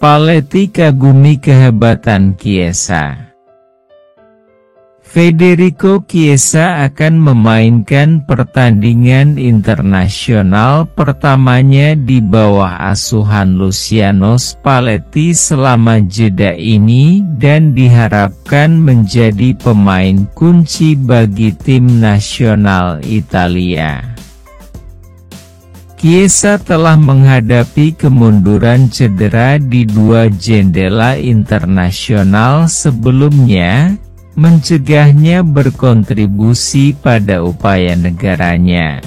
Spalletti kagumi kehebatan Chiesa. Federico Chiesa akan memainkan pertandingan internasional pertamanya di bawah asuhan Luciano Spalletti selama jeda ini dan diharapkan menjadi pemain kunci bagi tim nasional Italia. Chiesa telah menghadapi kemunduran cedera di 2 jendela internasional sebelumnya, mencegahnya berkontribusi pada upaya negaranya.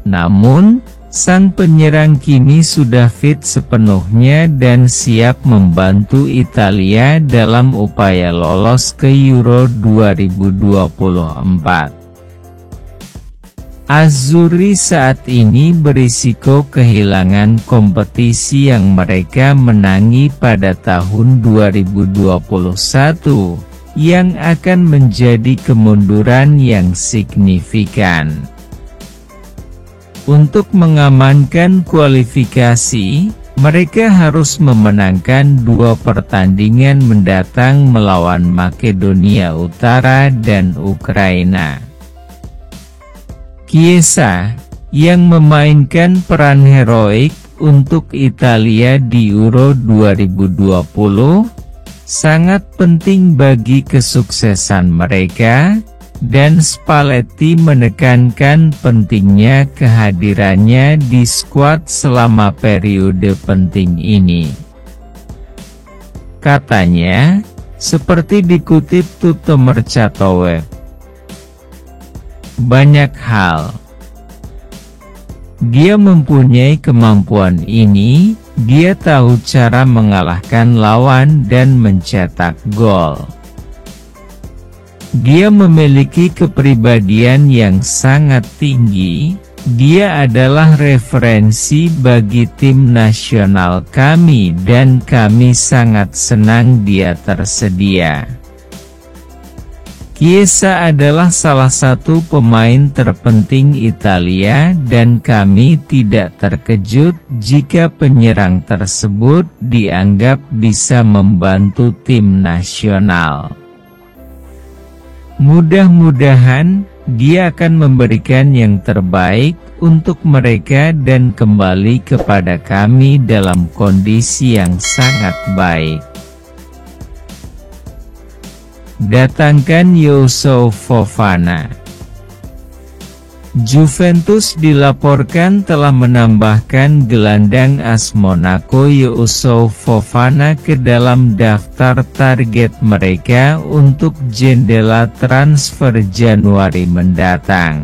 Namun, sang penyerang kini sudah fit sepenuhnya dan siap membantu Italia dalam upaya lolos ke Euro 2024. Azzurri saat ini berisiko kehilangan kompetisi yang mereka menangi pada tahun 2021, yang akan menjadi kemunduran yang signifikan. Untuk mengamankan kualifikasi, mereka harus memenangkan 2 pertandingan mendatang melawan Makedonia Utara dan Ukraina. Chiesa, yang memainkan peran heroik untuk Italia di Euro 2020, sangat penting bagi kesuksesan mereka, dan Spalletti menekankan pentingnya kehadirannya di skuad selama periode penting ini. Katanya, seperti dikutip Tutto Mercato Web. Banyak hal. Dia mempunyai kemampuan ini, dia tahu cara mengalahkan lawan dan mencetak gol. Dia memiliki kepribadian yang sangat tinggi, dia adalah referensi bagi tim nasional kami dan kami sangat senang dia tersedia. Chiesa adalah salah satu pemain terpenting Italia dan kami tidak terkejut jika penyerang tersebut dianggap bisa membantu tim nasional. Mudah-mudahan, dia akan memberikan yang terbaik untuk mereka dan kembali kepada kami dalam kondisi yang sangat baik. Datangkan Youssouf Fofana. Juventus dilaporkan telah menambahkan gelandang AS Monaco Youssouf Fofana ke dalam daftar target mereka untuk jendela transfer Januari mendatang.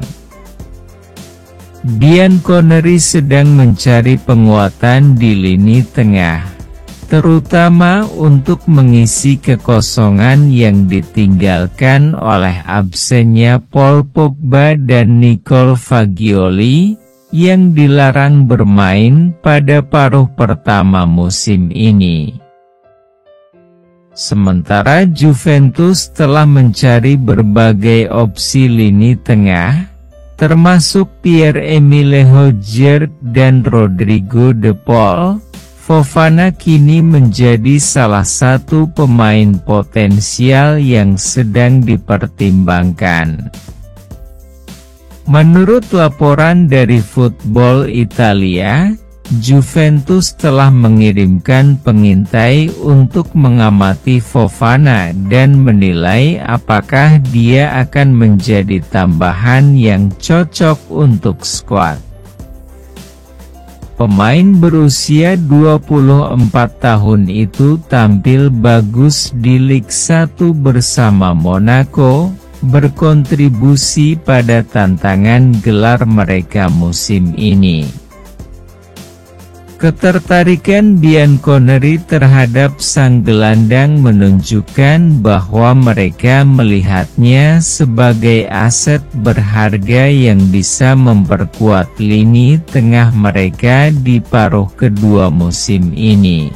Bianconeri sedang mencari penguatan di lini tengah, terutama untuk mengisi kekosongan yang ditinggalkan oleh absennya Paul Pogba dan Nicolo Fagioli, yang dilarang bermain pada paruh pertama musim ini. Sementara Juventus telah mencari berbagai opsi lini tengah, termasuk Pierre-Emile Hojbjerg dan Rodrigo De Paul. Fofana kini menjadi salah satu pemain potensial yang sedang dipertimbangkan. Menurut laporan dari Football Italia, Juventus telah mengirimkan pengintai untuk mengamati Fofana dan menilai apakah dia akan menjadi tambahan yang cocok untuk skuad. Pemain berusia 24 tahun itu tampil bagus di Ligue 1 bersama Monaco, berkontribusi pada tantangan gelar mereka musim ini. Ketertarikan Bianconeri terhadap sang gelandang menunjukkan bahwa mereka melihatnya sebagai aset berharga yang bisa memperkuat lini tengah mereka di paruh kedua musim ini.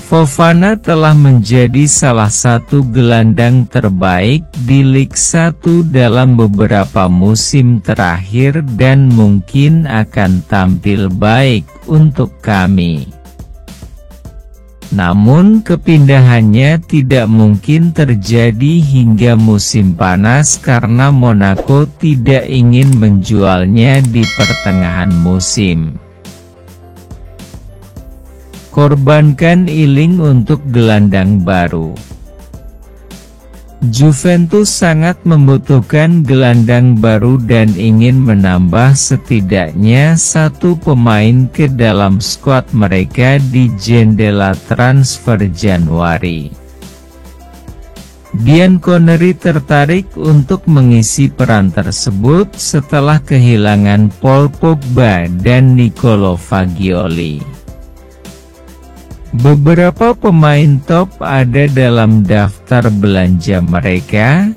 Fofana telah menjadi salah satu gelandang terbaik di Liga 1 dalam beberapa musim terakhir dan mungkin akan tampil baik untuk kami. Namun kepindahannya tidak mungkin terjadi hingga musim panas karena Monaco tidak ingin menjualnya di pertengahan musim. Korbankan Ealing untuk gelandang baru. Juventus sangat membutuhkan gelandang baru dan ingin menambah setidaknya satu pemain ke dalam skuad mereka di jendela transfer Januari. Bianconeri tertarik untuk mengisi peran tersebut setelah kehilangan Paul Pogba dan Nicolo Fagioli. Beberapa pemain top ada dalam daftar belanja mereka,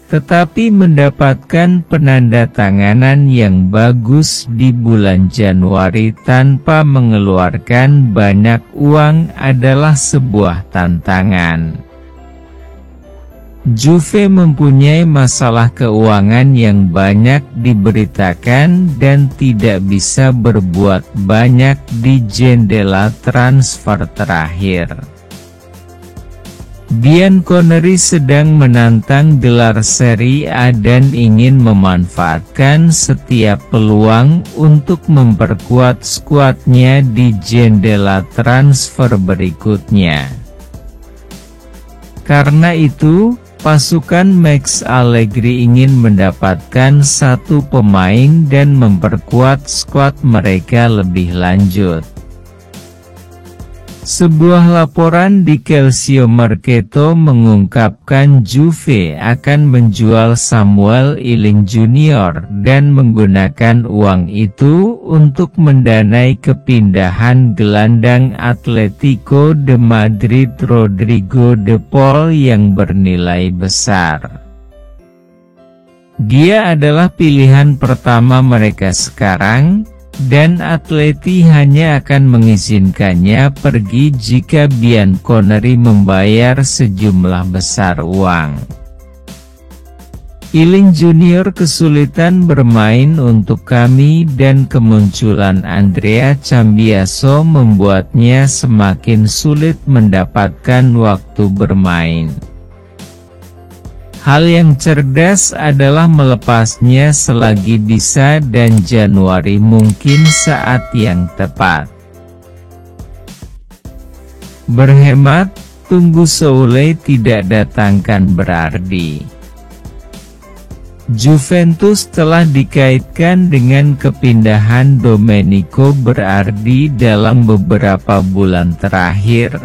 tetapi mendapatkan penandatanganan yang bagus di bulan Januari tanpa mengeluarkan banyak uang adalah sebuah tantangan. Juve mempunyai masalah keuangan yang banyak diberitakan dan tidak bisa berbuat banyak di jendela transfer terakhir. Bianconeri sedang menantang gelar Serie A dan ingin memanfaatkan setiap peluang untuk memperkuat skuadnya di jendela transfer berikutnya. Karena itu, pasukan Max Allegri ingin mendapatkan satu pemain dan memperkuat skuad mereka lebih lanjut. Sebuah laporan di Calcio Mercato mengungkapkan Juve akan menjual Samuel Ealing Jr. dan menggunakan uang itu untuk mendanai kepindahan gelandang Atletico de Madrid Rodrigo de Paul yang bernilai besar. Dia adalah pilihan pertama mereka sekarang, dan Atleti hanya akan mengizinkannya pergi jika Bianconeri membayar sejumlah besar uang. Ealing Junior kesulitan bermain untuk kami dan kemunculan Andrea Cambiaso membuatnya semakin sulit mendapatkan waktu bermain. Hal yang cerdas adalah melepasnya selagi bisa dan Januari mungkin saat yang tepat. Berhemat, tunggu Soule tidak datangkan berarti. Juventus telah dikaitkan dengan kepindahan Domenico Berardi dalam beberapa bulan terakhir,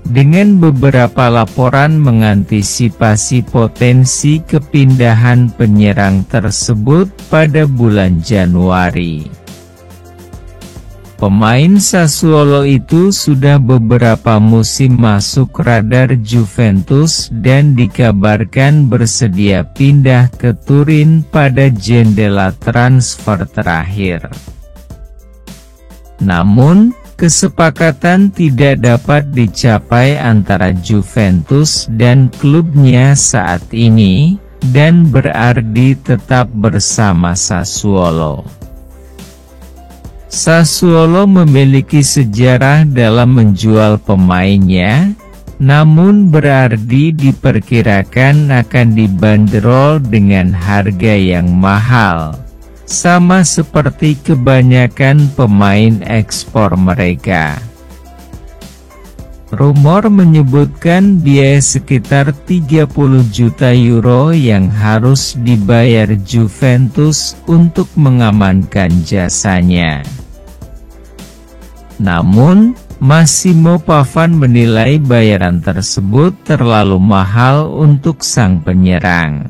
dengan beberapa laporan mengantisipasi potensi kepindahan penyerang tersebut pada bulan Januari. Pemain Sassuolo itu sudah beberapa musim masuk radar Juventus dan dikabarkan bersedia pindah ke Turin pada jendela transfer terakhir. Namun, kesepakatan tidak dapat dicapai antara Juventus dan klubnya saat ini, dan Berardi tetap bersama Sassuolo. Sassuolo memiliki sejarah dalam menjual pemainnya, namun Berardi diperkirakan akan dibanderol dengan harga yang mahal, sama seperti kebanyakan pemain ekspor mereka. Rumor menyebutkan biaya sekitar 30 juta euro yang harus dibayar Juventus untuk mengamankan jasanya. Namun, Massimo Pavan menilai bayaran tersebut terlalu mahal untuk sang penyerang.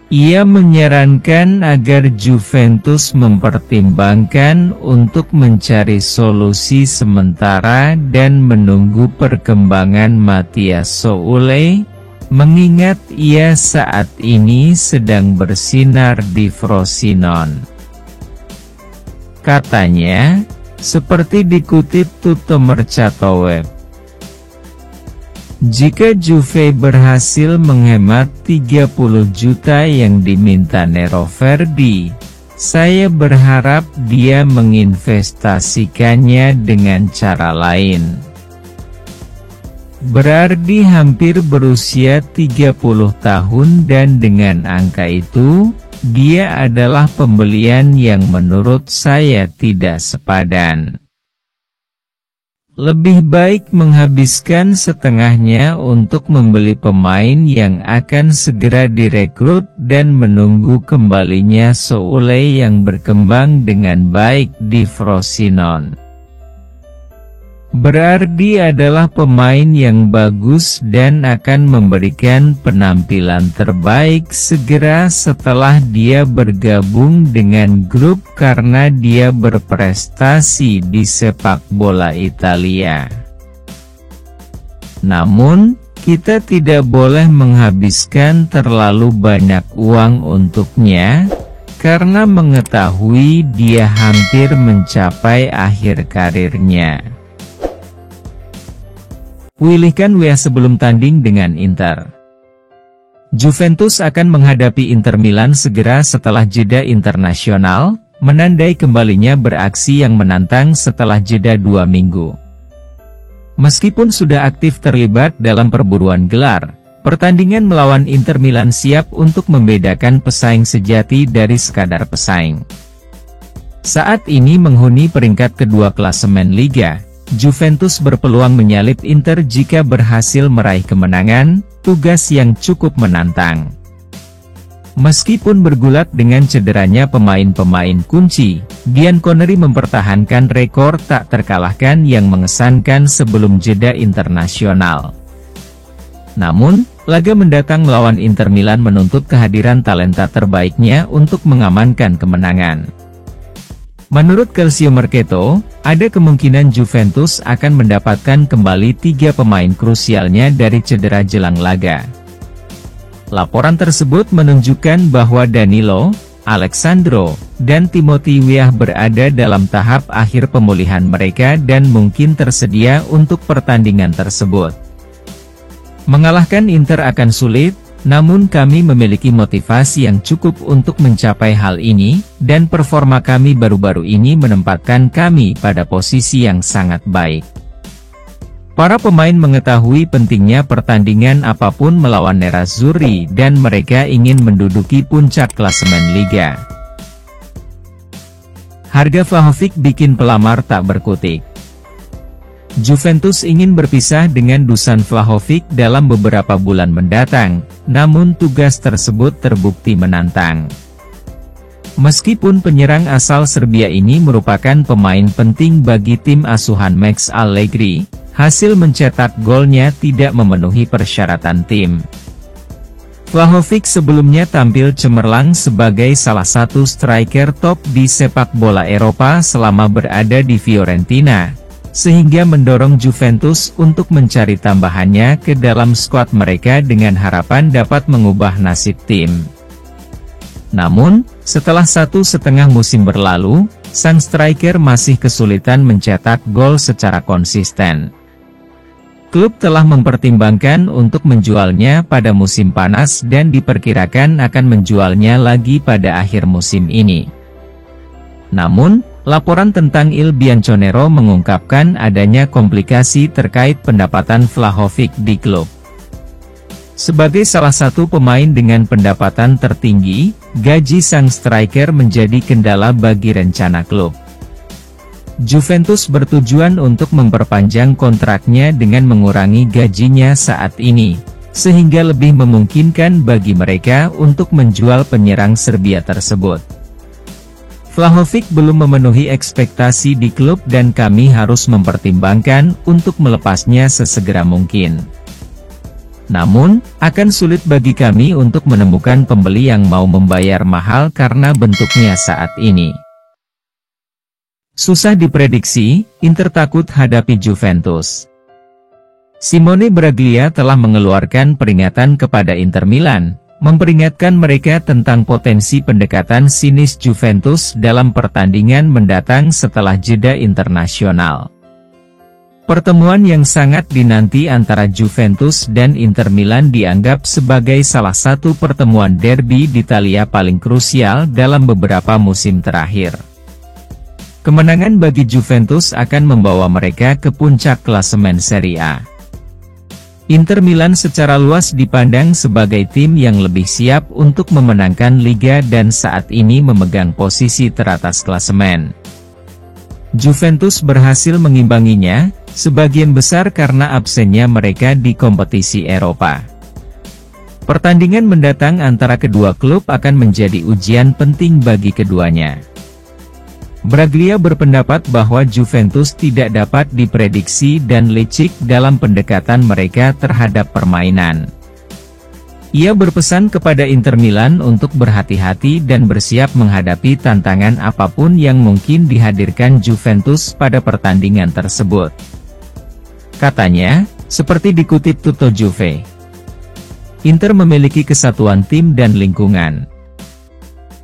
Ia menyarankan agar Juventus mempertimbangkan untuk mencari solusi sementara dan menunggu perkembangan Mathias Soule, mengingat ia saat ini sedang bersinar di Frosinone. Katanya, Seperti dikutip Tuttomercato.web, jika Juve berhasil menghemat 30 juta yang diminta Nero Verdi, saya berharap dia menginvestasikannya dengan cara lain. Berardi hampir berusia 30 tahun dan dengan angka itu, dia adalah pembelian yang menurut saya tidak sepadan. Lebih baik menghabiskan setengahnya untuk membeli pemain yang akan segera direkrut dan menunggu kembalinya Soule yang berkembang dengan baik di Frosinone. Berardi adalah pemain yang bagus dan akan memberikan penampilan terbaik segera setelah dia bergabung dengan grup karena dia berprestasi di sepak bola Italia. Namun, kita tidak boleh menghabiskan terlalu banyak uang untuknya, karena mengetahui dia hampir mencapai akhir karirnya. Wilihkan WA sebelum tanding dengan Inter. Juventus akan menghadapi Inter Milan segera setelah jeda internasional, menandai kembalinya beraksi yang menantang setelah jeda 2 minggu. Meskipun sudah aktif terlibat dalam perburuan gelar, pertandingan melawan Inter Milan siap untuk membedakan pesaing sejati dari sekadar pesaing. Saat ini menghuni peringkat kedua klasemen Liga, Juventus berpeluang menyalip Inter jika berhasil meraih kemenangan, tugas yang cukup menantang. Meskipun bergulat dengan cederanya pemain-pemain kunci, Bianconeri mempertahankan rekor tak terkalahkan yang mengesankan sebelum jeda internasional. Namun, laga mendatang melawan Inter Milan menuntut kehadiran talenta terbaiknya untuk mengamankan kemenangan. Menurut Calciomercato, ada kemungkinan Juventus akan mendapatkan kembali 3 pemain krusialnya dari cedera jelang laga. Laporan tersebut menunjukkan bahwa Danilo, Alexandro, dan Timothy Weah berada dalam tahap akhir pemulihan mereka dan mungkin tersedia untuk pertandingan tersebut. Mengalahkan Inter akan sulit, namun kami memiliki motivasi yang cukup untuk mencapai hal ini, dan performa kami baru-baru ini menempatkan kami pada posisi yang sangat baik. Para pemain mengetahui pentingnya pertandingan apapun melawan Nerazzurri dan mereka ingin menduduki puncak klasemen Liga. Harga Vlahovic bikin pelamar tak berkutik. Juventus ingin berpisah dengan Dusan Vlahovic dalam beberapa bulan mendatang, namun tugas tersebut terbukti menantang. Meskipun penyerang asal Serbia ini merupakan pemain penting bagi tim asuhan Max Allegri, hasil mencetak golnya tidak memenuhi persyaratan tim. Vlahovic sebelumnya tampil cemerlang sebagai salah satu striker top di sepak bola Eropa selama berada di Fiorentina, sehingga mendorong Juventus untuk mencari tambahannya ke dalam skuad mereka dengan harapan dapat mengubah nasib tim. Namun, setelah 1,5 musim berlalu, sang striker masih kesulitan mencetak gol secara konsisten. Klub telah mempertimbangkan untuk menjualnya pada musim panas dan diperkirakan akan menjualnya lagi pada akhir musim ini. Namun, laporan tentang Il Bianconero mengungkapkan adanya komplikasi terkait pendapatan Vlahovic di klub. Sebagai salah satu pemain dengan pendapatan tertinggi, gaji sang striker menjadi kendala bagi rencana klub. Juventus bertujuan untuk memperpanjang kontraknya dengan mengurangi gajinya saat ini, sehingga lebih memungkinkan bagi mereka untuk menjual penyerang Serbia tersebut. Vlahovic belum memenuhi ekspektasi di klub dan kami harus mempertimbangkan untuk melepasnya sesegera mungkin. Namun, akan sulit bagi kami untuk menemukan pembeli yang mau membayar mahal karena bentuknya saat ini. Susah diprediksi, Inter takut hadapi Juventus. Simone Braglia telah mengeluarkan peringatan kepada Inter Milan, memperingatkan mereka tentang potensi pendekatan sinis Juventus dalam pertandingan mendatang setelah jeda internasional. Pertemuan yang sangat dinanti antara Juventus dan Inter Milan dianggap sebagai salah satu pertemuan derby d'Italia paling krusial dalam beberapa musim terakhir. Kemenangan bagi Juventus akan membawa mereka ke puncak klasemen Serie A. Inter Milan secara luas dipandang sebagai tim yang lebih siap untuk memenangkan Liga dan saat ini memegang posisi teratas klasemen. Juventus berhasil mengimbanginya, sebagian besar karena absennya mereka di kompetisi Eropa. Pertandingan mendatang antara kedua klub akan menjadi ujian penting bagi keduanya. Braglia berpendapat bahwa Juventus tidak dapat diprediksi dan licik dalam pendekatan mereka terhadap permainan. Ia berpesan kepada Inter Milan untuk berhati-hati dan bersiap menghadapi tantangan apapun yang mungkin dihadirkan Juventus pada pertandingan tersebut. Katanya, seperti dikutip Tutto Juve, Inter memiliki kesatuan tim dan lingkungan.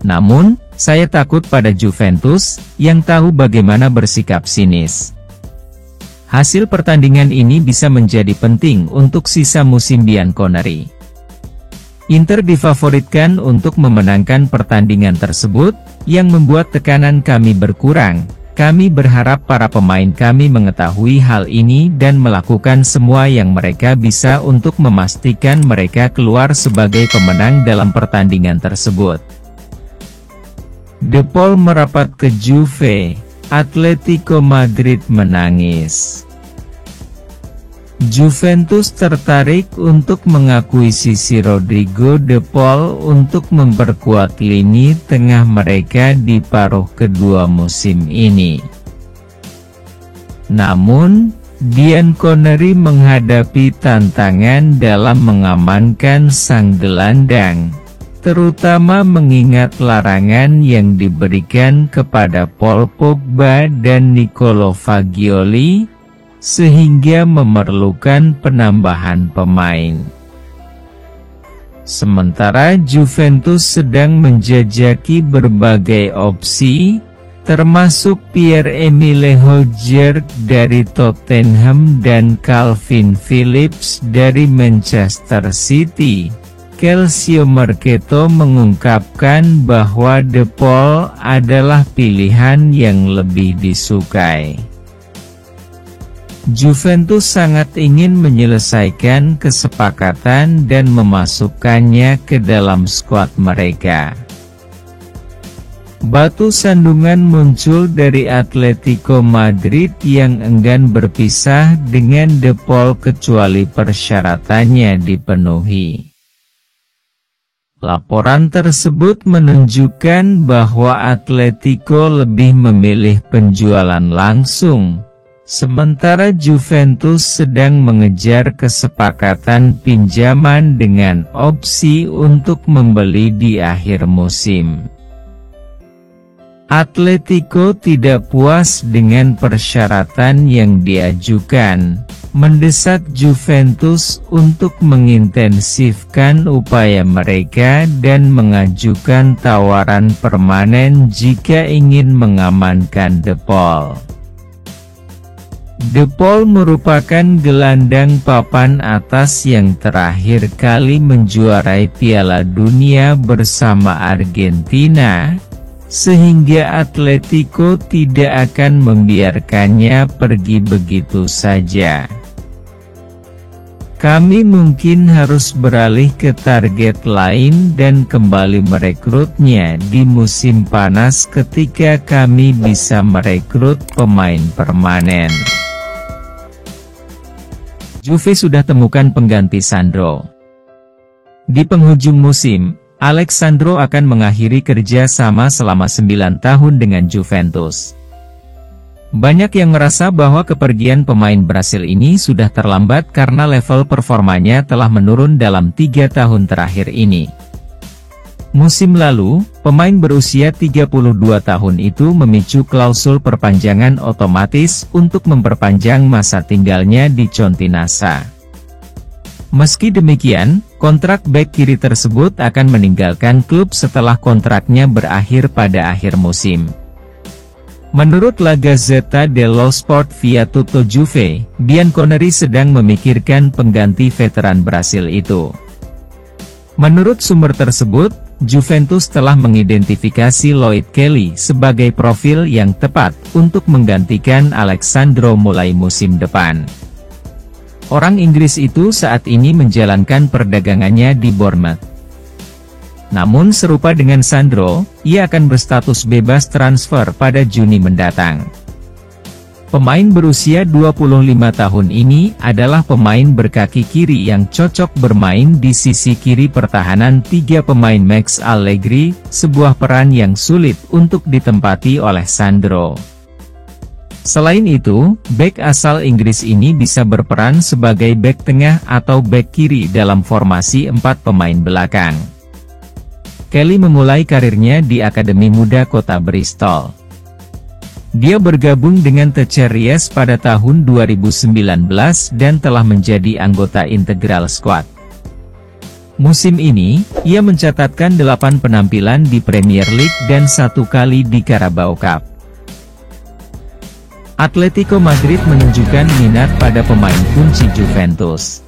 Namun, saya takut pada Juventus, yang tahu bagaimana bersikap sinis. Hasil pertandingan ini bisa menjadi penting untuk sisa musim Bianconeri. Inter difavoritkan untuk memenangkan pertandingan tersebut, yang membuat tekanan kami berkurang. Kami berharap para pemain kami mengetahui hal ini dan melakukan semua yang mereka bisa untuk memastikan mereka keluar sebagai pemenang dalam pertandingan tersebut. De Paul merapat ke Juve, Atletico Madrid menangis. Juventus tertarik untuk mengakuisisi Rodrigo De Paul untuk memperkuat lini tengah mereka di paruh kedua musim ini. Namun, Bianconeri menghadapi tantangan dalam mengamankan sang gelandang, terutama mengingat larangan yang diberikan kepada Paul Pogba dan Nicolo Fagioli, sehingga memerlukan penambahan pemain. Sementara Juventus sedang menjajaki berbagai opsi, termasuk Pierre-Emile Højbjerg dari Tottenham dan Calvin Phillips dari Manchester City. Calcio Mercato mengungkapkan bahwa De Paul adalah pilihan yang lebih disukai. Juventus sangat ingin menyelesaikan kesepakatan dan memasukkannya ke dalam skuad mereka. Batu sandungan muncul dari Atletico Madrid yang enggan berpisah dengan De Paul kecuali persyaratannya dipenuhi. Laporan tersebut menunjukkan bahwa Atletico lebih memilih penjualan langsung, sementara Juventus sedang mengejar kesepakatan pinjaman dengan opsi untuk membeli di akhir musim. Atletico tidak puas dengan persyaratan yang diajukan, mendesak Juventus untuk mengintensifkan upaya mereka dan mengajukan tawaran permanen jika ingin mengamankan De Paul. De Paul merupakan gelandang papan atas yang terakhir kali menjuarai Piala Dunia bersama Argentina, sehingga Atletico tidak akan membiarkannya pergi begitu saja. Kami mungkin harus beralih ke target lain dan kembali merekrutnya di musim panas ketika kami bisa merekrut pemain permanen. Juve sudah temukan pengganti Sandro. Di penghujung musim, Alex Sandro akan mengakhiri kerja sama selama 9 tahun dengan Juventus. Banyak yang merasa bahwa kepergian pemain Brasil ini sudah terlambat karena level performanya telah menurun dalam 3 tahun terakhir ini. Musim lalu, pemain berusia 32 tahun itu memicu klausul perpanjangan otomatis untuk memperpanjang masa tinggalnya di Continassa. Meski demikian, kontrak bek kiri tersebut akan meninggalkan klub setelah kontraknya berakhir pada akhir musim. Menurut La Gazzetta dello Sport via Tutto Juve, Bianconeri sedang memikirkan pengganti veteran Brasil itu. Menurut sumber tersebut, Juventus telah mengidentifikasi Lloyd Kelly sebagai profil yang tepat untuk menggantikan Alexandro mulai musim depan. Orang Inggris itu saat ini menjalankan perdagangannya di Bournemouth. Namun serupa dengan Sandro, ia akan berstatus bebas transfer pada Juni mendatang. Pemain berusia 25 tahun ini adalah pemain berkaki kiri yang cocok bermain di sisi kiri pertahanan tiga pemain Max Allegri, sebuah peran yang sulit untuk ditempati oleh Sandro. Selain itu, bek asal Inggris ini bisa berperan sebagai bek tengah atau bek kiri dalam formasi 4 pemain belakang. Kelly memulai karirnya di Akademi Muda Kota Bristol. Dia bergabung dengan Terceries pada tahun 2019 dan telah menjadi anggota integral skuad. Musim ini, ia mencatatkan 8 penampilan di Premier League dan 1 kali di Carabao Cup. Atletico Madrid menunjukkan minat pada pemain kunci Juventus.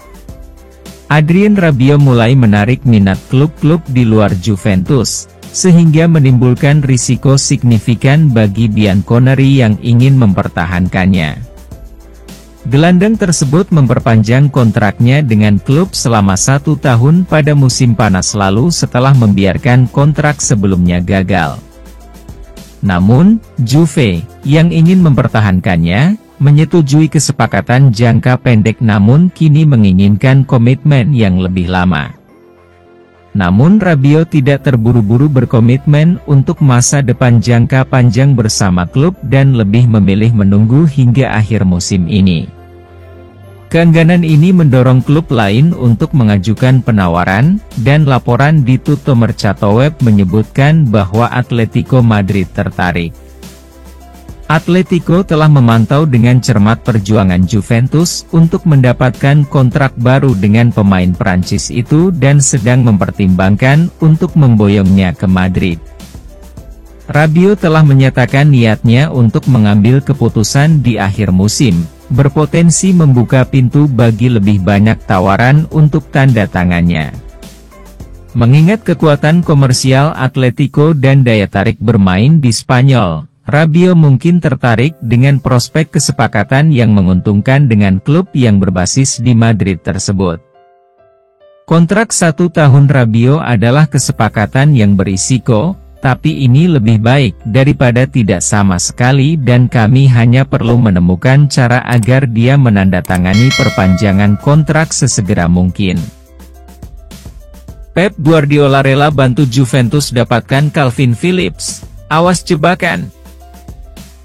Adrien Rabiot mulai menarik minat klub-klub di luar Juventus, sehingga menimbulkan risiko signifikan bagi Bianconeri yang ingin mempertahankannya. Gelandang tersebut memperpanjang kontraknya dengan klub selama 1 tahun pada musim panas lalu setelah membiarkan kontrak sebelumnya gagal. Namun, Juve, yang ingin mempertahankannya, menyetujui kesepakatan jangka pendek namun kini menginginkan komitmen yang lebih lama. Namun Rabiot tidak terburu-buru berkomitmen untuk masa depan jangka panjang bersama klub dan lebih memilih menunggu hingga akhir musim ini. Keengganan ini mendorong klub lain untuk mengajukan penawaran, dan laporan di Tutto Mercato Web menyebutkan bahwa Atletico Madrid tertarik. Atletico telah memantau dengan cermat perjuangan Juventus untuk mendapatkan kontrak baru dengan pemain Prancis itu dan sedang mempertimbangkan untuk memboyongnya ke Madrid. Rabiot telah menyatakan niatnya untuk mengambil keputusan di akhir musim, berpotensi membuka pintu bagi lebih banyak tawaran untuk tanda tangannya. Mengingat kekuatan komersial Atletico dan daya tarik bermain di Spanyol, Rabiot mungkin tertarik dengan prospek kesepakatan yang menguntungkan dengan klub yang berbasis di Madrid tersebut. Kontrak 1 tahun Rabiot adalah kesepakatan yang berisiko, tapi ini lebih baik daripada tidak sama sekali dan kami hanya perlu menemukan cara agar dia menandatangani perpanjangan kontrak sesegera mungkin. Pep Guardiola rela bantu Juventus dapatkan Calvin Phillips, awas jebakan.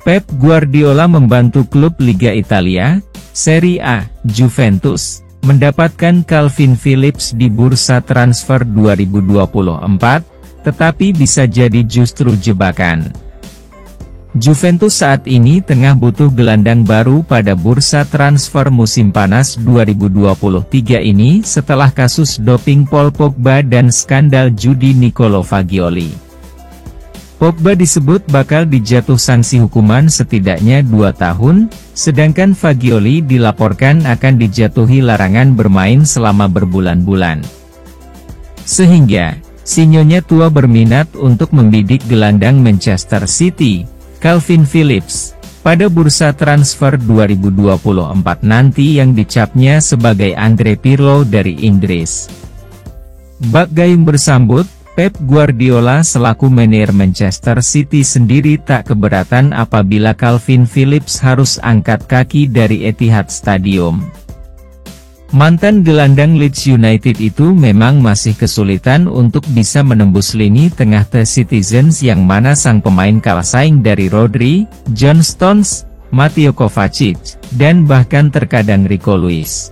Pep Guardiola membantu klub Liga Italia, Serie A, Juventus, mendapatkan Calvin Phillips di bursa transfer 2024, tetapi bisa jadi justru jebakan. Juventus saat ini tengah butuh gelandang baru pada bursa transfer musim panas 2023 ini setelah kasus doping Paul Pogba dan skandal judi Nicolo Fagioli. Pogba disebut bakal dijatuh sanksi hukuman setidaknya 2 tahun, sedangkan Fagioli dilaporkan akan dijatuhi larangan bermain selama berbulan-bulan. Sehingga, si Nyonya tua berminat untuk membidik gelandang Manchester City, Calvin Phillips, pada bursa transfer 2024 nanti yang dicapnya sebagai Andre Pirlo dari Inggris. Bak Gayung bersambut, Pep Guardiola selaku manajer Manchester City sendiri tak keberatan apabila Calvin Phillips harus angkat kaki dari Etihad Stadium. Mantan gelandang Leeds United itu memang masih kesulitan untuk bisa menembus lini tengah The Citizens yang mana sang pemain kalah saing dari Rodri, John Stones, Mateo Kovacic, dan bahkan terkadang Rico Lewis.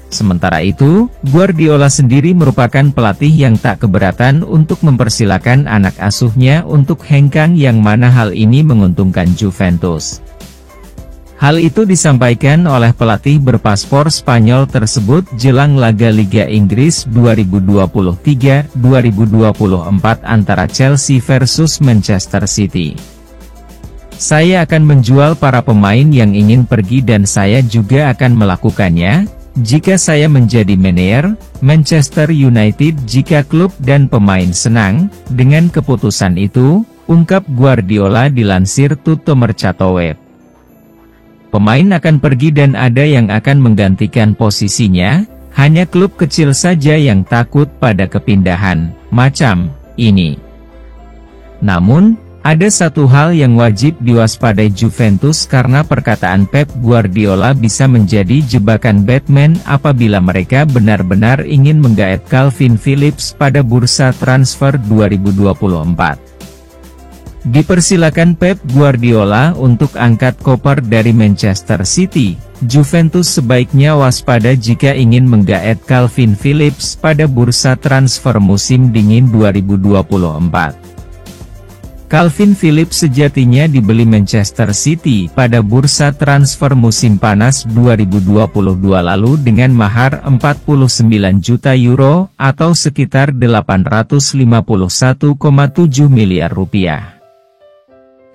Sementara itu, Guardiola sendiri merupakan pelatih yang tak keberatan untuk mempersilakan anak asuhnya untuk hengkang yang mana hal ini menguntungkan Juventus. Hal itu disampaikan oleh pelatih berpaspor Spanyol tersebut jelang laga Liga Inggris 2023-2024 antara Chelsea versus Manchester City. Saya akan menjual para pemain yang ingin pergi dan saya juga akan melakukannya, jika saya menjadi manajer Manchester United jika klub dan pemain senang dengan keputusan itu, ungkap Guardiola dilansir Tutto Mercato Web. Pemain akan pergi dan ada yang akan menggantikan posisinya, hanya klub kecil saja yang takut pada kepindahan macam ini. Namun, ada satu hal yang wajib diwaspadai Juventus karena perkataan Pep Guardiola bisa menjadi jebakan Batman apabila mereka benar-benar ingin menggaet Calvin Phillips pada bursa transfer 2024. Dipersilakan Pep Guardiola untuk angkat koper dari Manchester City. Juventus sebaiknya waspada jika ingin menggaet Calvin Phillips pada bursa transfer musim dingin 2024. Calvin Phillips sejatinya dibeli Manchester City pada bursa transfer musim panas 2022 lalu dengan mahar 49 juta euro atau sekitar 851,7 miliar rupiah.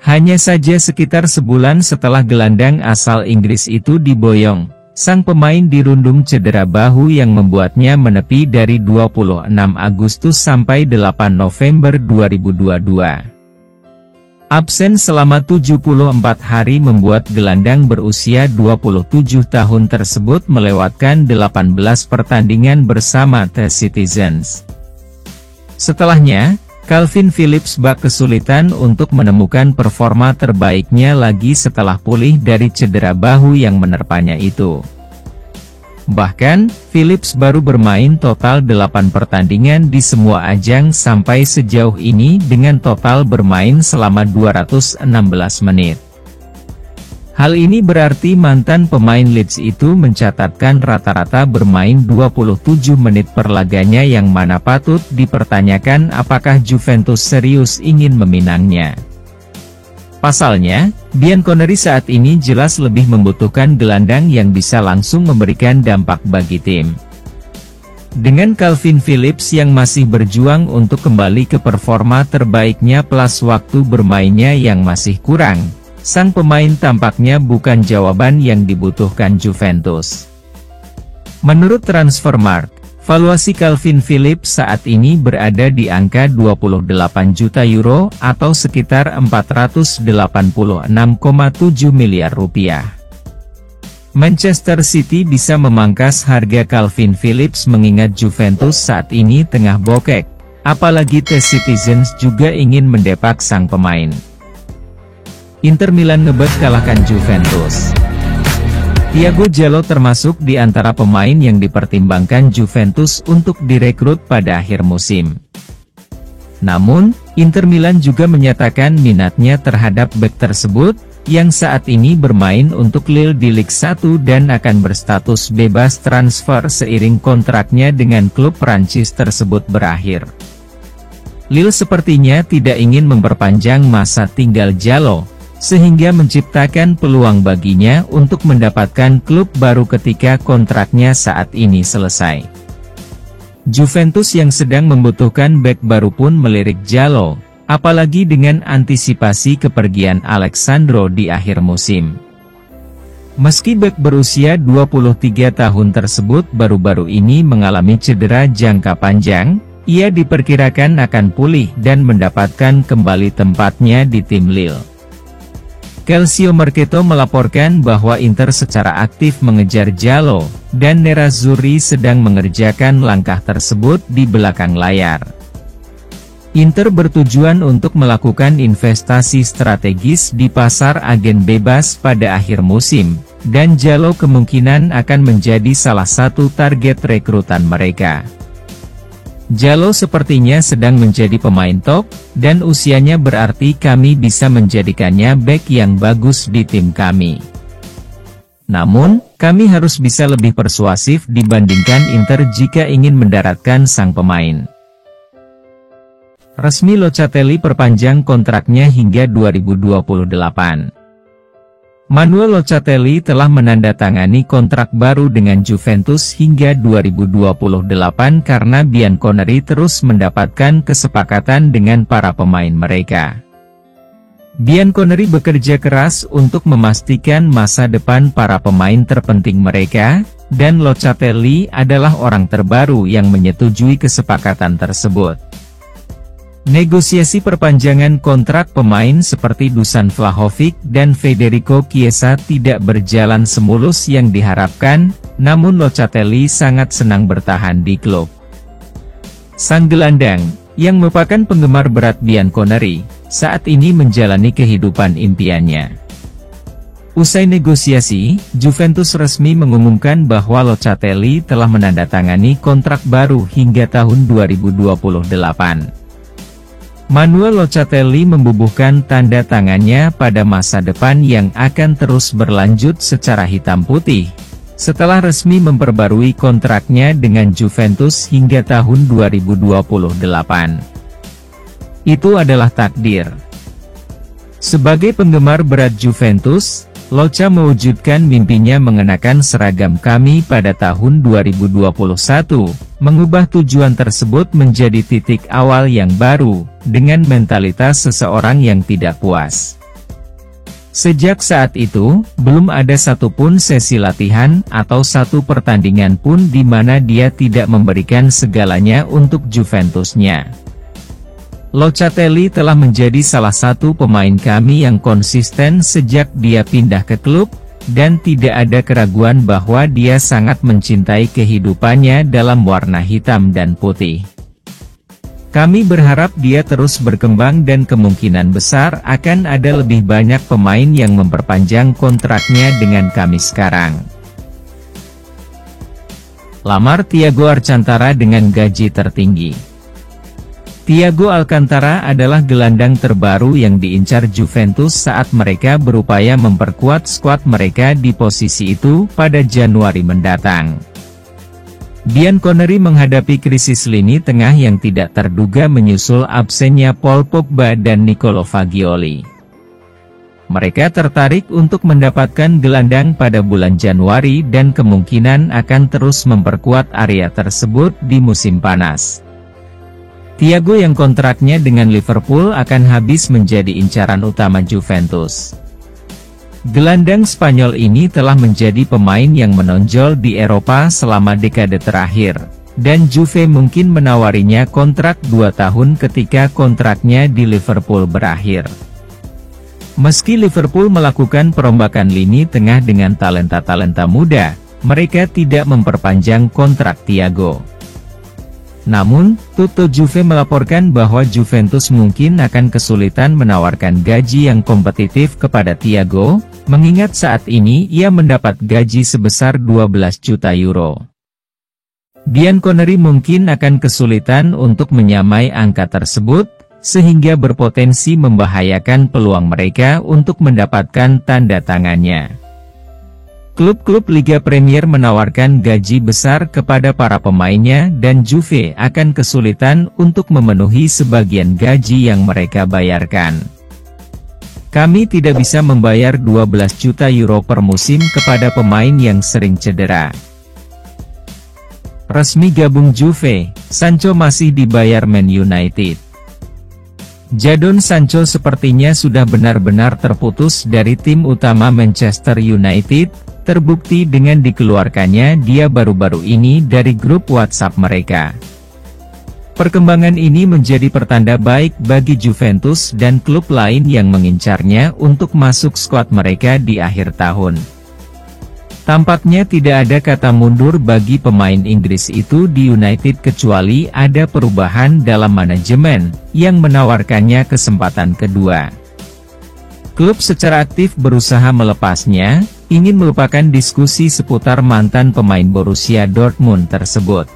Hanya saja sekitar sebulan setelah gelandang asal Inggris itu diboyong, sang pemain dirundung cedera bahu yang membuatnya menepi dari 26 Agustus sampai 8 November 2022. Absen selama 74 hari membuat gelandang berusia 27 tahun tersebut melewatkan 18 pertandingan bersama The Citizens. Setelahnya, Calvin Phillips bak kesulitan untuk menemukan performa terbaiknya lagi setelah pulih dari cedera bahu yang menerpanya itu. Bahkan, Phillips baru bermain total 8 pertandingan di semua ajang sampai sejauh ini dengan total bermain selama 216 menit. Hal ini berarti mantan pemain Leeds itu mencatatkan rata-rata bermain 27 menit per laganya yang mana patut dipertanyakan apakah Juventus serius ingin meminangnya. Pasalnya, Bianconeri saat ini jelas lebih membutuhkan gelandang yang bisa langsung memberikan dampak bagi tim. Dengan Calvin Phillips yang masih berjuang untuk kembali ke performa terbaiknya plus waktu bermainnya yang masih kurang, sang pemain tampaknya bukan jawaban yang dibutuhkan Juventus. Menurut Transfermarkt, valuasi Calvin Phillips saat ini berada di angka 28 juta euro atau sekitar 486,7 miliar rupiah. Manchester City bisa memangkas harga Calvin Phillips mengingat Juventus saat ini tengah bokek, apalagi The Citizens juga ingin mendepak sang pemain. Inter Milan ngebet kalahkan Juventus. Thiago Jallo termasuk di antara pemain yang dipertimbangkan Juventus untuk direkrut pada akhir musim. Namun, Inter Milan juga menyatakan minatnya terhadap bek tersebut, yang saat ini bermain untuk Lille di Ligue 1 dan akan berstatus bebas transfer seiring kontraknya dengan klub Prancis tersebut berakhir. Lille sepertinya tidak ingin memperpanjang masa tinggal Jallo, sehingga menciptakan peluang baginya untuk mendapatkan klub baru ketika kontraknya saat ini selesai. Juventus yang sedang membutuhkan bek baru pun melirik Jallo, apalagi dengan antisipasi kepergian Alexandro di akhir musim. Meski bek berusia 23 tahun tersebut baru-baru ini mengalami cedera jangka panjang, ia diperkirakan akan pulih dan mendapatkan kembali tempatnya di tim Lille. Calcio Mercato melaporkan bahwa Inter secara aktif mengejar Jallo, dan Nerazzurri sedang mengerjakan langkah tersebut di belakang layar. Inter bertujuan untuk melakukan investasi strategis di pasar agen bebas pada akhir musim, dan Jallo kemungkinan akan menjadi salah satu target rekrutan mereka. Jallo sepertinya sedang menjadi pemain top, dan usianya berarti kami bisa menjadikannya bek yang bagus di tim kami. Namun, kami harus bisa lebih persuasif dibandingkan Inter jika ingin mendaratkan sang pemain. Resmi Locatelli perpanjang kontraknya hingga 2028. Manuel Locatelli telah menandatangani kontrak baru dengan Juventus hingga 2028 karena Bianconeri terus mendapatkan kesepakatan dengan para pemain mereka. Bianconeri bekerja keras untuk memastikan masa depan para pemain terpenting mereka, dan Locatelli adalah orang terbaru yang menyetujui kesepakatan tersebut. Negosiasi perpanjangan kontrak pemain seperti Dusan Vlahovic dan Federico Chiesa tidak berjalan semulus yang diharapkan, namun Locatelli sangat senang bertahan di klub. Sang gelandang, yang merupakan penggemar berat Bianconeri, saat ini menjalani kehidupan impiannya. Usai negosiasi, Juventus resmi mengumumkan bahwa Locatelli telah menandatangani kontrak baru hingga tahun 2028. Manuel Locatelli membubuhkan tanda tangannya pada masa depan yang akan terus berlanjut secara hitam putih, setelah resmi memperbarui kontraknya dengan Juventus hingga tahun 2028. Itu adalah takdir. Sebagai penggemar berat Juventus, Loca mewujudkan mimpinya mengenakan seragam kami pada tahun 2021, mengubah tujuan tersebut menjadi titik awal yang baru, dengan mentalitas seseorang yang tidak puas. Sejak saat itu, belum ada satupun sesi latihan atau satu pertandingan pun di mana dia tidak memberikan segalanya untuk Juventusnya. Locatelli telah menjadi salah satu pemain kami yang konsisten sejak dia pindah ke klub, dan tidak ada keraguan bahwa dia sangat mencintai kehidupannya dalam warna hitam dan putih. Kami berharap dia terus berkembang dan kemungkinan besar akan ada lebih banyak pemain yang memperpanjang kontraknya dengan kami sekarang. Lamar Thiago Alcantara dengan gaji tertinggi. Thiago Alcantara adalah gelandang terbaru yang diincar Juventus saat mereka berupaya memperkuat skuad mereka di posisi itu pada Januari mendatang. Bianconeri menghadapi krisis lini tengah yang tidak terduga menyusul absennya Paul Pogba dan Nicolo Fagioli. Mereka tertarik untuk mendapatkan gelandang pada bulan Januari dan kemungkinan akan terus memperkuat area tersebut di musim panas. Thiago yang kontraknya dengan Liverpool akan habis menjadi incaran utama Juventus. Gelandang Spanyol ini telah menjadi pemain yang menonjol di Eropa selama dekade terakhir, dan Juve mungkin menawarinya kontrak 2 tahun ketika kontraknya di Liverpool berakhir. Meski Liverpool melakukan perombakan lini tengah dengan talenta-talenta muda, mereka tidak memperpanjang kontrak Thiago. Namun, Tutto Juve melaporkan bahwa Juventus mungkin akan kesulitan menawarkan gaji yang kompetitif kepada Thiago, mengingat saat ini ia mendapat gaji sebesar 12 juta euro. Bianconeri mungkin akan kesulitan untuk menyamai angka tersebut, sehingga berpotensi membahayakan peluang mereka untuk mendapatkan tanda tangannya. Klub-klub Liga Premier menawarkan gaji besar kepada para pemainnya dan Juve akan kesulitan untuk memenuhi sebagian gaji yang mereka bayarkan. Kami tidak bisa membayar 12 juta euro per musim kepada pemain yang sering cedera. Resmi gabung Juve, Sancho masih dibayar Man United. Jadon Sancho sepertinya sudah benar-benar terputus dari tim utama Manchester United, terbukti dengan dikeluarkannya dia baru-baru ini dari grup WhatsApp mereka. Perkembangan ini menjadi pertanda baik bagi Juventus dan klub lain yang mengincarnya untuk masuk skuad mereka di akhir tahun. Tampaknya tidak ada kata mundur bagi pemain Inggris itu di United kecuali ada perubahan dalam manajemen, yang menawarkannya kesempatan kedua. Klub secara aktif berusaha melepasnya, ingin melupakan diskusi seputar mantan pemain Borussia Dortmund tersebut.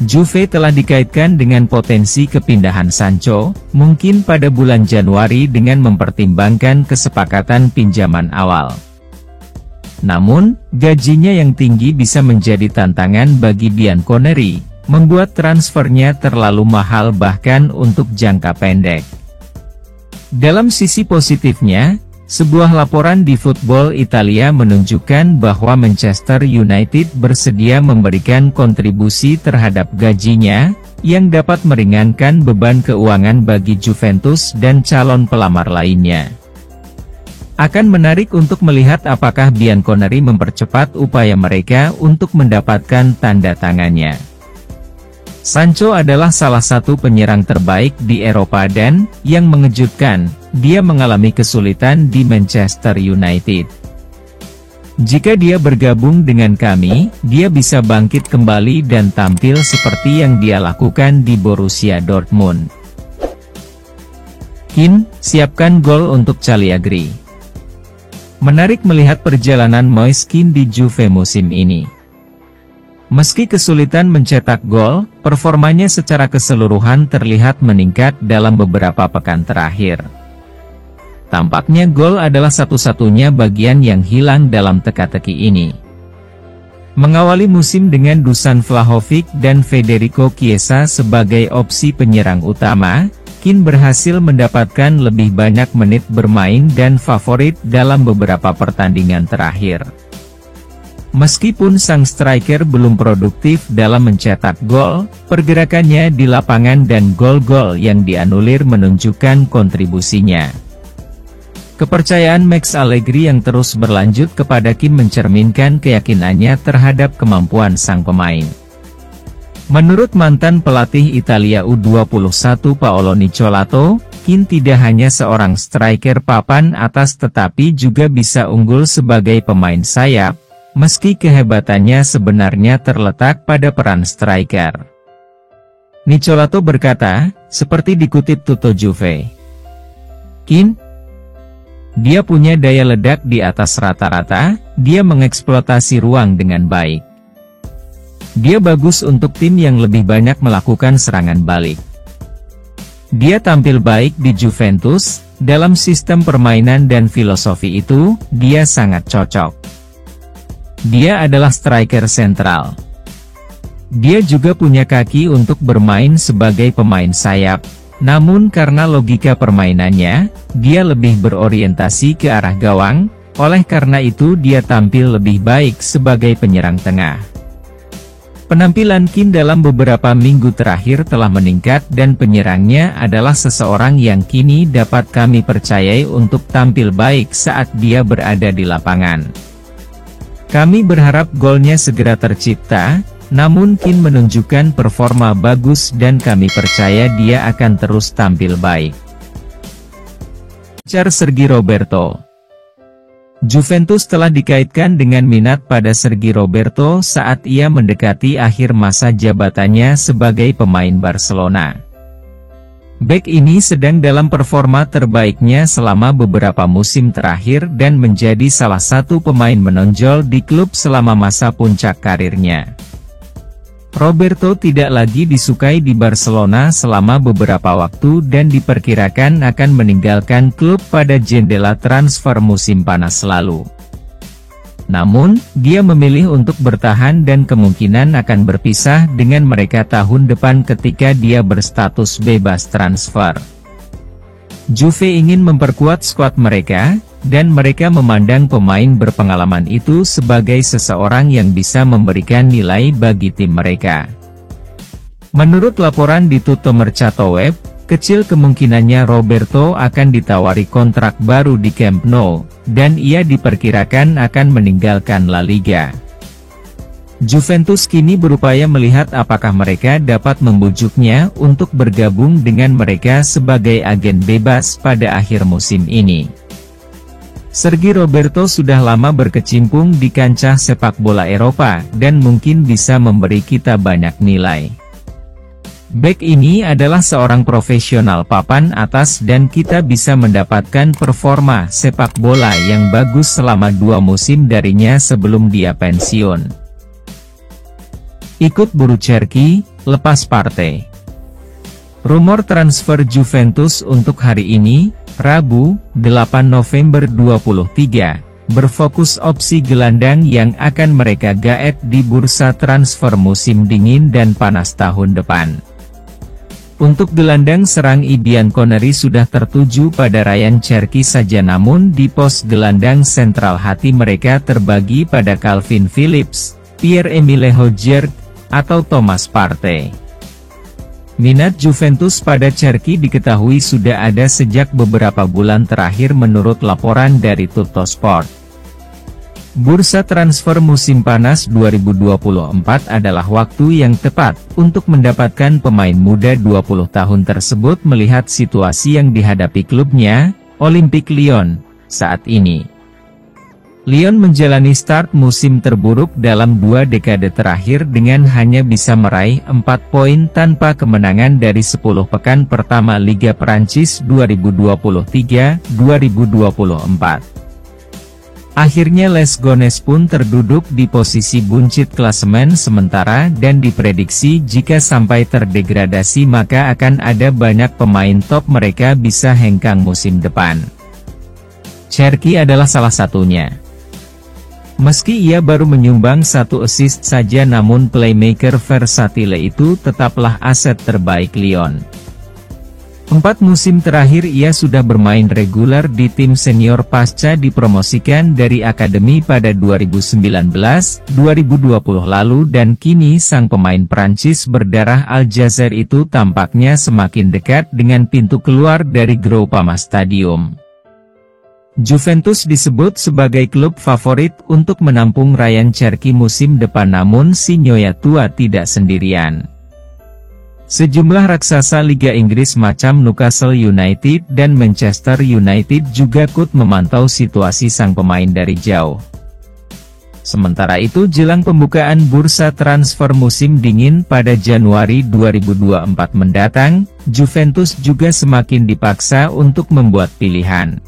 Juve telah dikaitkan dengan potensi kepindahan Sancho, mungkin pada bulan Januari dengan mempertimbangkan kesepakatan pinjaman awal. Namun, gajinya yang tinggi bisa menjadi tantangan bagi Bianconeri, membuat transfernya terlalu mahal bahkan untuk jangka pendek. Dalam sisi positifnya, Sebuah laporan di Football Italia menunjukkan bahwa Manchester United bersedia memberikan kontribusi terhadap gajinya, yang dapat meringankan beban keuangan bagi Juventus dan calon pelamar lainnya. Akan menarik untuk melihat apakah Bianconeri mempercepat upaya mereka untuk mendapatkan tanda tangannya. Sancho adalah salah satu penyerang terbaik di Eropa dan, yang mengejutkan, dia mengalami kesulitan di Manchester United. Jika dia bergabung dengan kami, dia bisa bangkit kembali dan tampil seperti yang dia lakukan di Borussia Dortmund. Keane, siapkan gol untuk Cagliari. Menarik melihat perjalanan Moise Keane di Juve musim ini. Meski kesulitan mencetak gol, performanya secara keseluruhan terlihat meningkat dalam beberapa pekan terakhir. Tampaknya gol adalah satu-satunya bagian yang hilang dalam teka-teki ini. Mengawali musim dengan Dusan Vlahovic dan Federico Chiesa sebagai opsi penyerang utama, Keane berhasil mendapatkan lebih banyak menit bermain dan favorit dalam beberapa pertandingan terakhir. Meskipun sang striker belum produktif dalam mencetak gol, pergerakannya di lapangan dan gol-gol yang dianulir menunjukkan kontribusinya. Kepercayaan Max Allegri yang terus berlanjut kepada Keane mencerminkan keyakinannya terhadap kemampuan sang pemain. Menurut mantan pelatih Italia U21 Paolo Nicolato, Keane tidak hanya seorang striker papan atas tetapi juga bisa unggul sebagai pemain sayap, meski kehebatannya sebenarnya terletak pada peran striker. Nicolato berkata, seperti dikutip Tutto Juve, Keane, dia punya daya ledak di atas rata-rata, dia mengeksploitasi ruang dengan baik. Dia bagus untuk tim yang lebih banyak melakukan serangan balik. Dia tampil baik di Juventus, dalam sistem permainan dan filosofi itu, dia sangat cocok. Dia adalah striker sentral. Dia juga punya kaki untuk bermain sebagai pemain sayap, namun karena logika permainannya, dia lebih berorientasi ke arah gawang, oleh karena itu dia tampil lebih baik sebagai penyerang tengah. Penampilan Keane dalam beberapa minggu terakhir telah meningkat dan penyerangnya adalah seseorang yang kini dapat kami percayai untuk tampil baik saat dia berada di lapangan. Kami berharap golnya segera tercipta, namun Keane menunjukkan performa bagus dan kami percaya dia akan terus tampil baik. Sergi Roberto. Juventus telah dikaitkan dengan minat pada Sergi Roberto saat ia mendekati akhir masa jabatannya sebagai pemain Barcelona. Bek ini sedang dalam performa terbaiknya selama beberapa musim terakhir dan menjadi salah satu pemain menonjol di klub selama masa puncak karirnya. Roberto tidak lagi disukai di Barcelona selama beberapa waktu dan diperkirakan akan meninggalkan klub pada jendela transfer musim panas lalu. Namun, dia memilih untuk bertahan dan kemungkinan akan berpisah dengan mereka tahun depan ketika dia berstatus bebas transfer. Juve ingin memperkuat skuad mereka, dan mereka memandang pemain berpengalaman itu sebagai seseorang yang bisa memberikan nilai bagi tim mereka. Menurut laporan di Tutto Mercato Web, kecil kemungkinannya Roberto akan ditawari kontrak baru di Camp Nou, dan ia diperkirakan akan meninggalkan La Liga. Juventus kini berupaya melihat apakah mereka dapat membujuknya untuk bergabung dengan mereka sebagai agen bebas pada akhir musim ini. Sergi Roberto sudah lama berkecimpung di kancah sepak bola Eropa dan mungkin bisa memberi kita banyak nilai. Bek ini adalah seorang profesional papan atas dan kita bisa mendapatkan performa sepak bola yang bagus selama 2 musim darinya sebelum dia pensiun. Ikut buru Cherki, lepas partai. Rumor transfer Juventus untuk hari ini, Rabu, 8 November 2023, berfokus opsi gelandang yang akan mereka gaet di bursa transfer musim dingin dan panas tahun depan. Untuk gelandang serang Bianconeri sudah tertuju pada Ryan Cherky saja, namun di pos gelandang sentral hati mereka terbagi pada Calvin Phillips, Pierre-Emile Hojbjerg, atau Thomas Partey. Minat Juventus pada Cherky diketahui sudah ada sejak beberapa bulan terakhir menurut laporan dari Tuttosport. Bursa transfer musim panas 2024 adalah waktu yang tepat untuk mendapatkan pemain muda 20 tahun tersebut melihat situasi yang dihadapi klubnya, Olympique Lyon, saat ini. Lyon menjalani start musim terburuk dalam 2 dekade terakhir dengan hanya bisa meraih 4 poin tanpa kemenangan dari 10 pekan pertama Liga Prancis 2023-2024. Akhirnya Les Gones pun terduduk di posisi buncit klasemen sementara dan diprediksi jika sampai terdegradasi maka akan ada banyak pemain top mereka bisa hengkang musim depan. Cherky adalah salah satunya. Meski ia baru menyumbang 1 assist saja namun playmaker versatile itu tetaplah aset terbaik Lyon. 4 musim terakhir ia sudah bermain reguler di tim senior pasca dipromosikan dari akademi pada 2019-2020 lalu dan kini sang pemain Prancis berdarah Aljazair itu tampaknya semakin dekat dengan pintu keluar dari Groupama Stadium. Juventus disebut sebagai klub favorit untuk menampung Ryan Cherky musim depan namun si Nyonya tua tidak sendirian. Sejumlah raksasa Liga Inggris macam Newcastle United dan Manchester United juga ikut memantau situasi sang pemain dari jauh. Sementara itu jelang pembukaan bursa transfer musim dingin pada Januari 2024 mendatang, Juventus juga semakin dipaksa untuk membuat pilihan.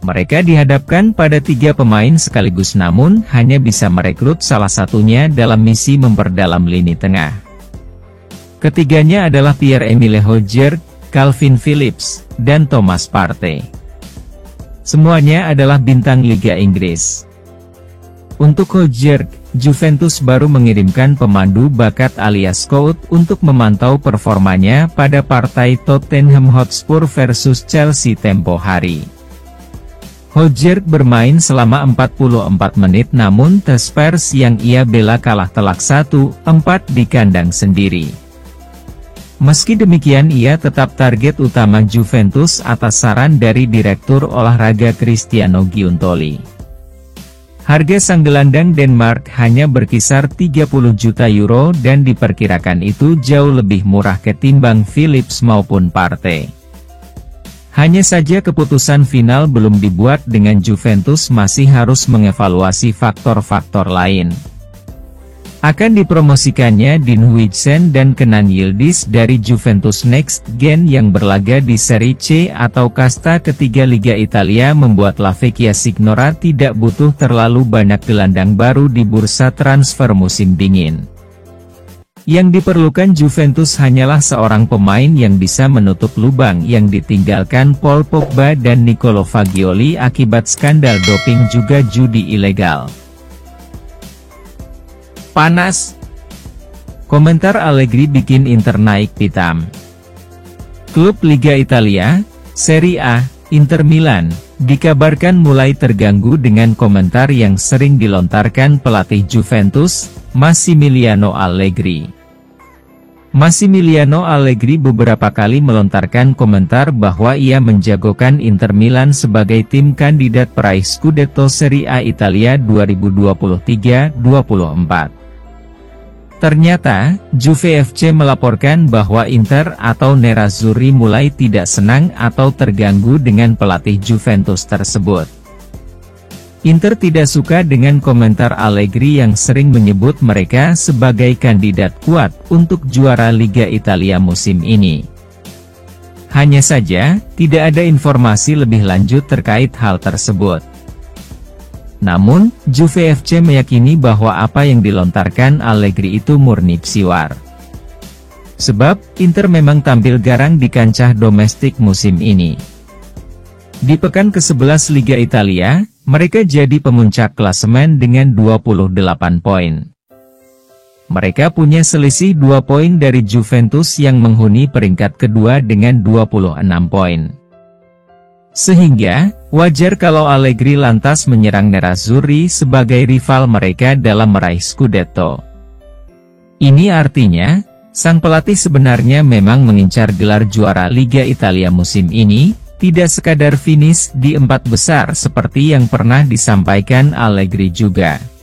Mereka dihadapkan pada 3 pemain sekaligus namun hanya bisa merekrut salah satunya dalam misi memperdalam lini tengah. Ketiganya adalah Pierre-Emile Hojbjerg, Calvin Phillips, dan Thomas Partey. Semuanya adalah bintang Liga Inggris. Untuk Hojbjerg, Juventus baru mengirimkan pemandu bakat alias scout untuk memantau performanya pada partai Tottenham Hotspur versus Chelsea tempo hari. Hojbjerg bermain selama 44 menit namun The Spurs yang ia bela kalah telak 1-4 di kandang sendiri. Meski demikian ia tetap target utama Juventus atas saran dari Direktur Olahraga Cristiano Giuntoli. Harga sang gelandang Denmark hanya berkisar 30 juta euro dan diperkirakan itu jauh lebih murah ketimbang Phillips maupun Partey. Hanya saja keputusan final belum dibuat dengan Juventus masih harus mengevaluasi faktor-faktor lain. Akan dipromosikannya Dean Huijsen dan Kenan Yildiz dari Juventus Next Gen yang berlaga di Serie C atau kasta ketiga Liga Italia membuat La Vecchia Signora tidak butuh terlalu banyak gelandang baru di bursa transfer musim dingin. Yang diperlukan Juventus hanyalah seorang pemain yang bisa menutup lubang yang ditinggalkan Paul Pogba dan Nicolo Fagioli akibat skandal doping juga judi ilegal. Panas. Komentar Allegri bikin Inter naik pitam. Klub Liga Italia, Serie A, Inter Milan, dikabarkan mulai terganggu dengan komentar yang sering dilontarkan pelatih Juventus, Massimiliano Allegri. Massimiliano Allegri beberapa kali melontarkan komentar bahwa ia menjagokan Inter Milan sebagai tim kandidat peraih Scudetto Serie A Italia 2023-24. Ternyata, Juve FC melaporkan bahwa Inter atau Nerazzurri mulai tidak senang atau terganggu dengan pelatih Juventus tersebut. Inter tidak suka dengan komentar Allegri yang sering menyebut mereka sebagai kandidat kuat untuk juara Liga Italia musim ini. Hanya saja, tidak ada informasi lebih lanjut terkait hal tersebut. Namun, Juve FC meyakini bahwa apa yang dilontarkan Allegri itu murni psiwar. Sebab, Inter memang tampil garang di kancah domestik musim ini. Di pekan ke-11 Liga Italia, mereka jadi pemuncak klasemen dengan 28 poin. Mereka punya selisih 2 poin dari Juventus yang menghuni peringkat kedua dengan 26 poin. Sehingga, wajar kalau Allegri lantas menyerang Nerazzurri sebagai rival mereka dalam meraih Scudetto. Ini artinya, sang pelatih sebenarnya memang mengincar gelar juara Liga Italia musim ini, tidak sekadar finish di 4 besar seperti yang pernah disampaikan Allegri juga.